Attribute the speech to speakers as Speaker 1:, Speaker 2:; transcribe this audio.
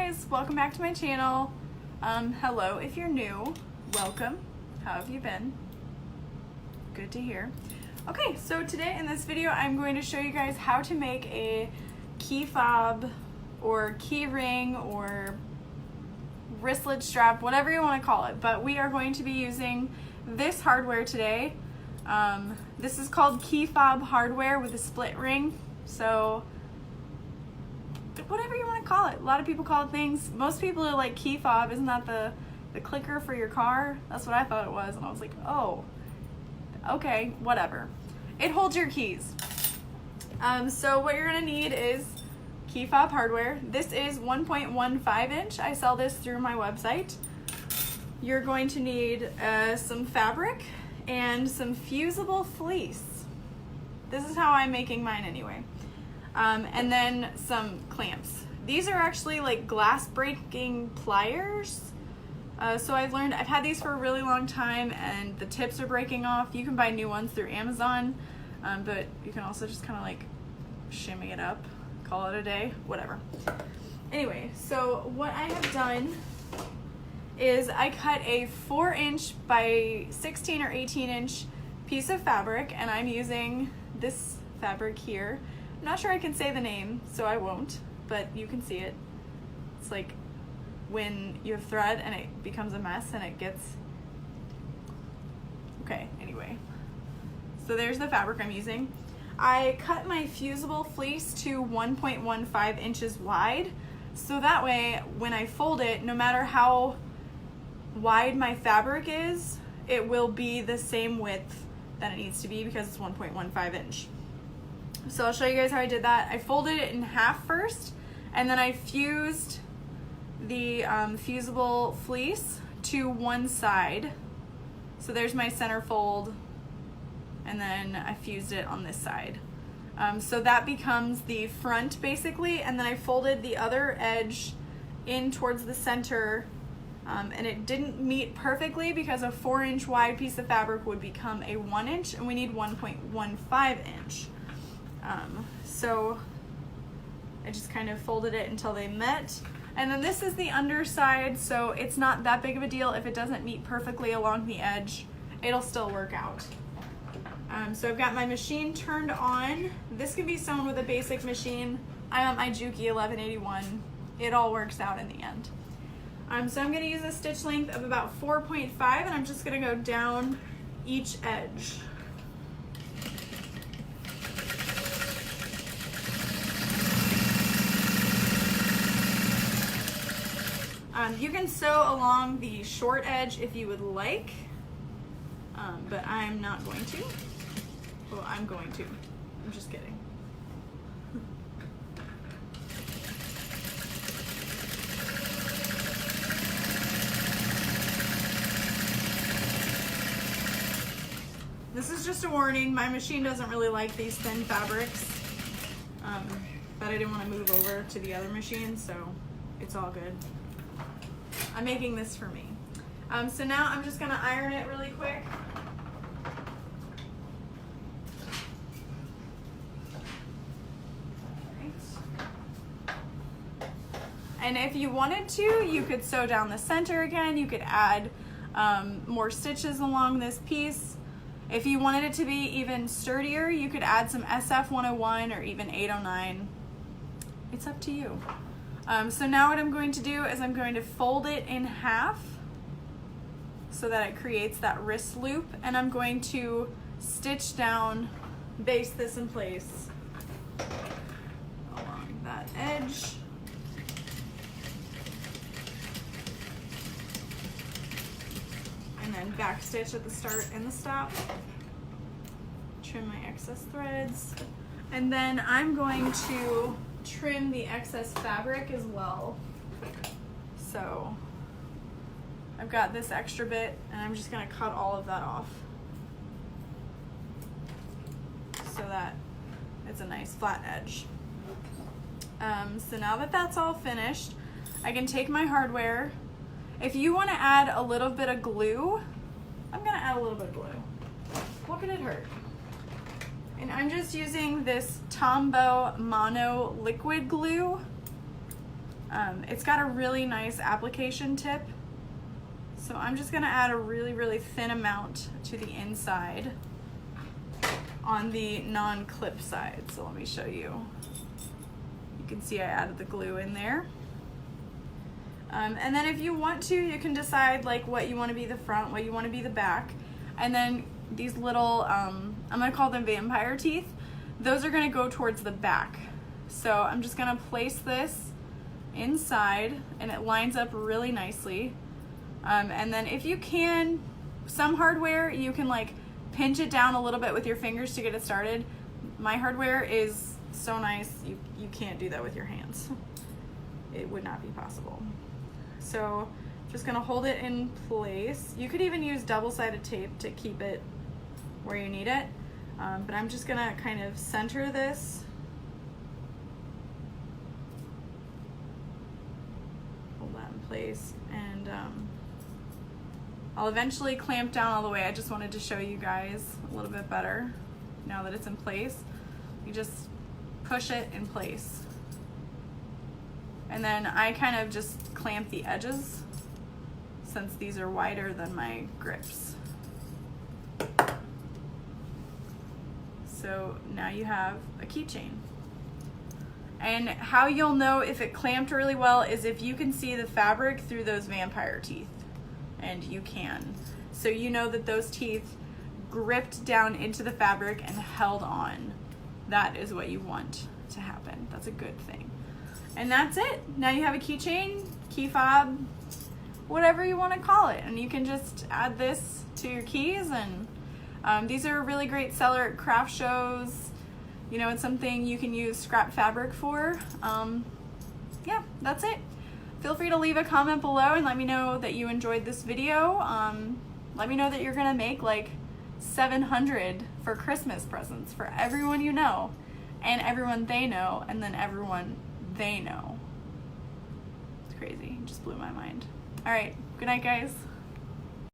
Speaker 1: guys, welcome back to my channel. Hello if you're new, welcome. How have you been? Good to hear. Okay, so today in this video I'm going to show you guys how to make a key fob or key ring or wristlet strap, whatever you want to call it, but we are going to be using this hardware today. This is called key fob hardware with a split ring, so whatever you want to call it. A lot of people call it things. Most people are like, key fob, isn't that the clicker for your car? That's what I thought it was, and I was like, oh, okay, whatever. It holds your keys. So what you're gonna need is key fob hardware. This is 1.15 inch. I sell this through my website. You're going to need some fabric and some fusible fleece. This is how I'm making mine anyway. And then some clamps. These are actually like glass breaking pliers. So I've had these for a really long time and the tips are breaking off. You can buy new ones through Amazon, but you can also just kind of like shimmy it up, call it a day, whatever. Anyway, so what I have done is I cut a 4-inch by 16 or 18-inch piece of fabric, and I'm using this fabric here. I'm not sure I can say the name, so I won't, but you can see it. It's like when you have thread and it becomes a mess and it gets... Okay, anyway. So there's the fabric I'm using. I cut my fusible fleece to 1.15 inches wide, so that way when I fold it, no matter how wide my fabric is, it will be the same width that it needs to be because it's 1.15 inch. So I'll show you guys how I did that. I folded it in half first, and then I fused the fusible fleece to one side. So there's my center fold, and then I fused it on this side. So that becomes the front basically, and then I folded the other edge in towards the center, and it didn't meet perfectly because a 4-inch wide piece of fabric would become a 1-inch, and we need 1.15 inch. So I just kind of folded it until they met. And then this is the underside, so it's not that big of a deal if it doesn't meet perfectly along the edge. It'll still work out. So I've got my machine turned on. This can be sewn with a basic machine. I'm on my Juki 1181. It all works out in the end. So I'm gonna use a stitch length of about 4.5, and I'm just gonna go down each edge. You can sew along the short edge if you would like, but I'm not going to. Well, I'm going to. I'm just kidding. This is just a warning. My machine doesn't really like these thin fabrics, but I didn't want to move over to the other machine, so it's all good. I'm making this for me. So now I'm just gonna iron it really quick. And if you wanted to, you could sew down the center again. You could add more stitches along this piece. If you wanted it to be even sturdier, you could add some SF 101 or even 809. It's up to you. So now what I'm going to do is I'm going to fold it in half so that it creates that wrist loop, and I'm going to stitch down, baste this in place along that edge. And then back stitch at the start and the stop. Trim my excess threads. And then I'm going to trim the excess fabric as well. So I've got this extra bit, and I'm just gonna cut all of that off so that it's a nice flat edge. So now that that's all finished, I can take my hardware. If you want to add a little bit of glue, I'm gonna add a little bit of glue. What could it hurt? And I'm just using this Tombow Mono liquid glue. It's got a really nice application tip. So I'm just gonna add a really, really thin amount to the inside on the non-clip side. So let me show you. You can see I added the glue in there. And then if you want to, you can decide like what you want to be the front, what you want to be the back. And then these little, I'm gonna call them vampire teeth, those are gonna go towards the back. So I'm just gonna place this inside and it lines up really nicely. And then if you can, some hardware, you can like pinch it down a little bit with your fingers to get it started. My hardware is so nice, you can't do that with your hands. It would not be possible. So just gonna hold it in place. You could even use double-sided tape to keep it where you need it. But I'm just gonna kind of center this. Hold that in place, and I'll eventually clamp down all the way. I just wanted to show you guys a little bit better now that it's in place. You just push it in place. And then I kind of just clamp the edges since these are wider than my grips. So now you have a keychain. And how you'll know if it clamped really well is if you can see the fabric through those vampire teeth. And you can. So you know that those teeth gripped down into the fabric and held on. That is what you want to happen. That's a good thing. And that's it. Now you have a keychain, key fob, whatever you want to call it. And you can just add this to your keys. And these are a really great seller at craft shows. You know, it's something you can use scrap fabric for. Yeah, that's it. Feel free to leave a comment below and let me know that you enjoyed this video. Let me know that you're gonna make like 700 for Christmas presents for everyone you know, and everyone they know, and then everyone they know. It's crazy, it just blew my mind. All right, good night guys.